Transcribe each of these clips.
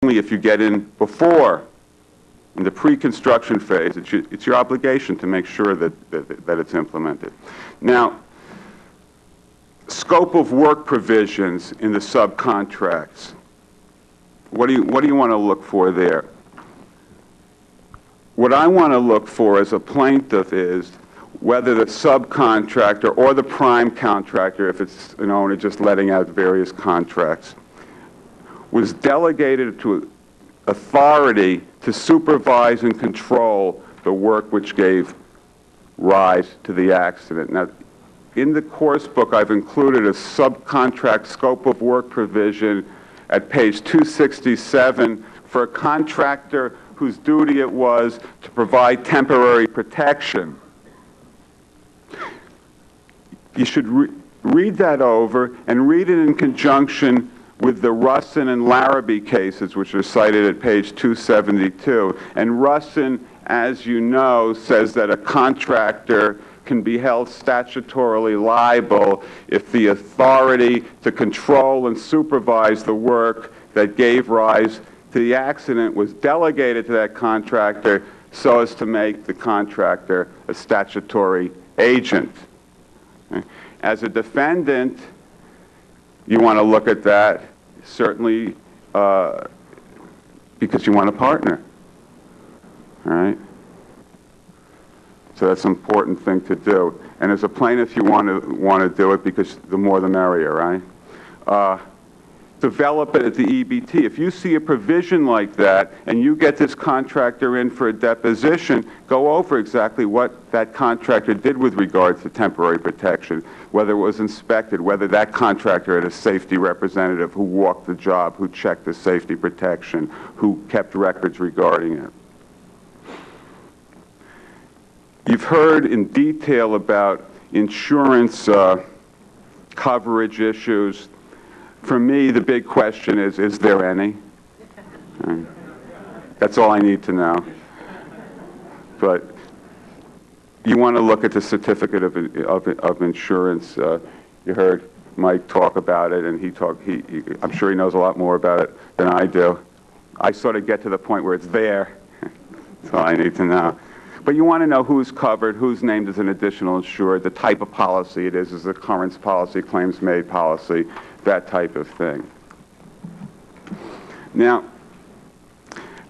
certainly if you get in before, in the pre-construction phase, it's your obligation to make sure that it's implemented. Now, scope of work provisions in the subcontracts. What do you want to look for there? What I want to look for as a plaintiff is whether the subcontractor or the prime contractor, if it's an owner just letting out various contracts, was delegated to authority to supervise and control the work which gave rise to the accident. Now, in the course book, I've included a subcontract scope of work provision at page 267 for a contractor whose duty it was to provide temporary protection. You should read that over and read it in conjunction with the Russin and Larrabee cases, which are cited at page 272. And Russin, as you know, says that a contractor can be held statutorily liable if the authority to control and supervise the work that gave rise to the accident was delegated to that contractor so as to make the contractor a statutory agent. As a defendant, you want to look at that, certainly because you want a partner, all right? So that's an important thing to do. And as a plaintiff, you want to do it because the more the merrier, right? Develop it at the EBT. If you see a provision like that and you get this contractor in for a deposition, go over exactly what that contractor did with regard to temporary protection, whether it was inspected, whether that contractor had a safety representative who walked the job, who checked the safety protection, who kept records regarding it. You've heard in detail about insurance coverage issues. For me, the big question is there any? That's all I need to know. But you want to look at the certificate of insurance. You heard Mike talk about it, and I'm sure he knows a lot more about it than I do. I sort of get to the point where it's there. That's all I need to know. But you want to know who's covered, who's named as an additional insured, the type of policy it is a occurrence policy, claims made policy, that type of thing. Now,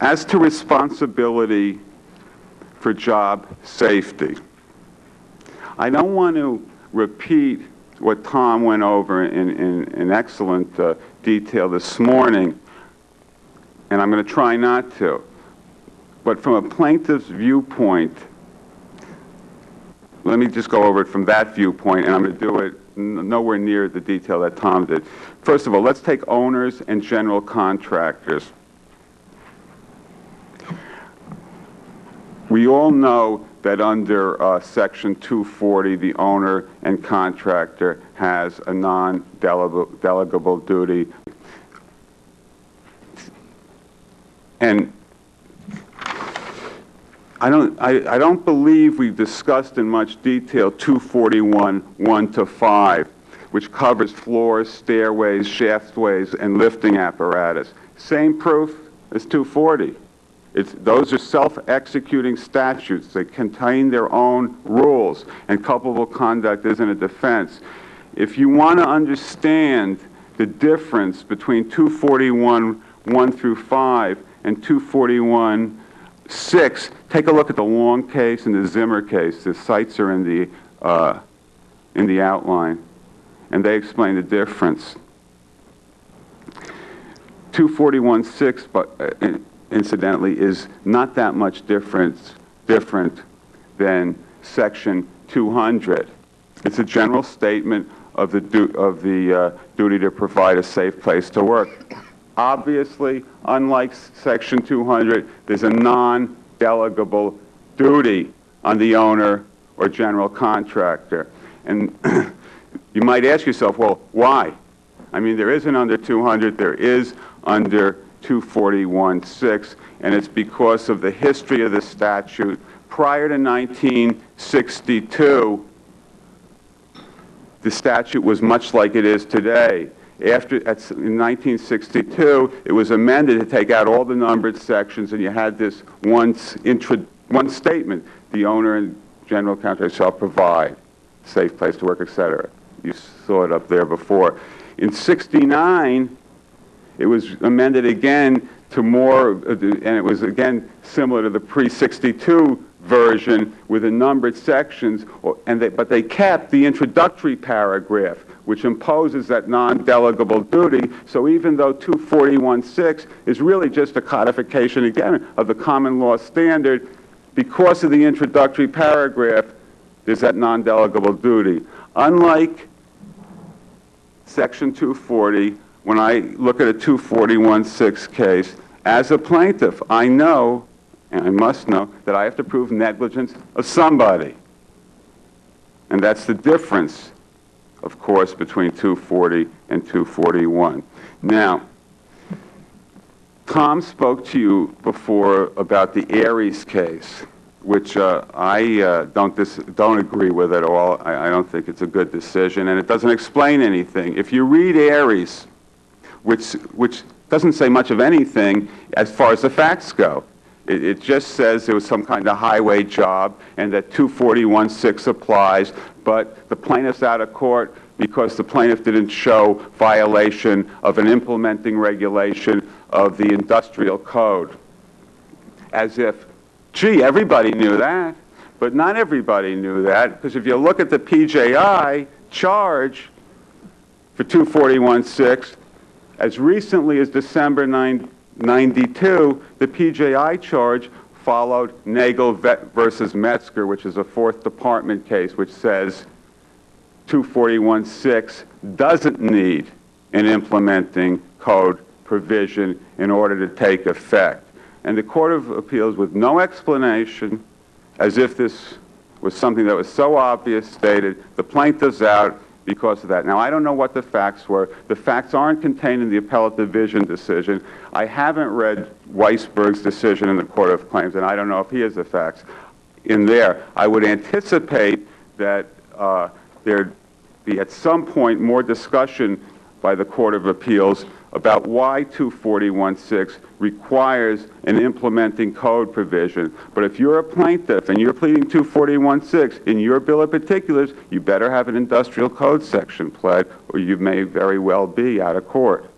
as to responsibility for job safety, I don't want to repeat what Tom went over in excellent detail this morning, and I'm going to try not to. But from a plaintiff's viewpoint, let me just go over it from that viewpoint, and I'm going to do it nowhere near the detail that Tom did. First of all, let's take owners and general contractors. We all know that under Section 240, the owner and contractor has a non-delegable duty. And I don't believe we've discussed in much detail 241, 1 to 5, which covers floors, stairways, shaftways, and lifting apparatus. Same proof as 240. Those are self-executing statutes. They contain their own rules, and culpable conduct isn't a defense. If you want to understand the difference between 241, 1 through 5, and 241, 6, take a look at the Long case and the Zimmer case. The cites are in the outline, and they explain the difference. 241.6, but incidentally, is not that much different than Section 200. It's a general statement of the duty to provide a safe place to work. Obviously, unlike Section 200, there's a non-delegable duty on the owner or general contractor. And you might ask yourself, well, why? I mean, there isn't under 200, there is under 241.6, and it's because of the history of the statute. Prior to 1962, the statute was much like it is today. In 1962, it was amended to take out all the numbered sections, and you had this one statement: the owner and general contractor shall provide safe place to work, etc. You saw it up there before. In '69, it was amended again to more, and it was again similar to the pre-'62 version with the numbered sections, but they kept the introductory paragraph, which imposes that non-delegable duty. So even though 241.6 is really just a codification, again, of the common law standard, because of the introductory paragraph, there's that non-delegable duty. Unlike Section 240, when I look at a 241.6 case, as a plaintiff, I know, and I must know, that I have to prove negligence of somebody. And that's the difference, of course, between 240 and 241. Now, Tom spoke to you before about the Aries case, which I don't agree with at all. I don't think it's a good decision, and it doesn't explain anything. If you read Aries, which doesn't say much of anything as far as the facts go. It just says there was some kind of highway job and that 241.6 applies, but the plaintiff's out of court because the plaintiff didn't show violation of an implementing regulation of the industrial code. As if, gee, everybody knew that. But not everybody knew that, because if you look at the PJI charge for 241.6, as recently as December 92, the PJI charge followed Nagel versus Metzger, which is a Fourth Department case, which says 241.6 doesn't need an implementing code provision in order to take effect. And the Court of Appeals, with no explanation, as if this was something that was so obvious, stated the plaintiff's out because of that. Now, I don't know what the facts were. The facts aren't contained in the appellate division decision. I haven't read Weisberg's decision in the Court of Claims, and I don't know if he has the facts in there. I would anticipate that there'd be at some point more discussion by the Court of Appeals about why 241.6 requires an implementing code provision. But if you're a plaintiff and you're pleading 241.6 in your bill of particulars, you better have an industrial code section pled, or you may very well be out of court.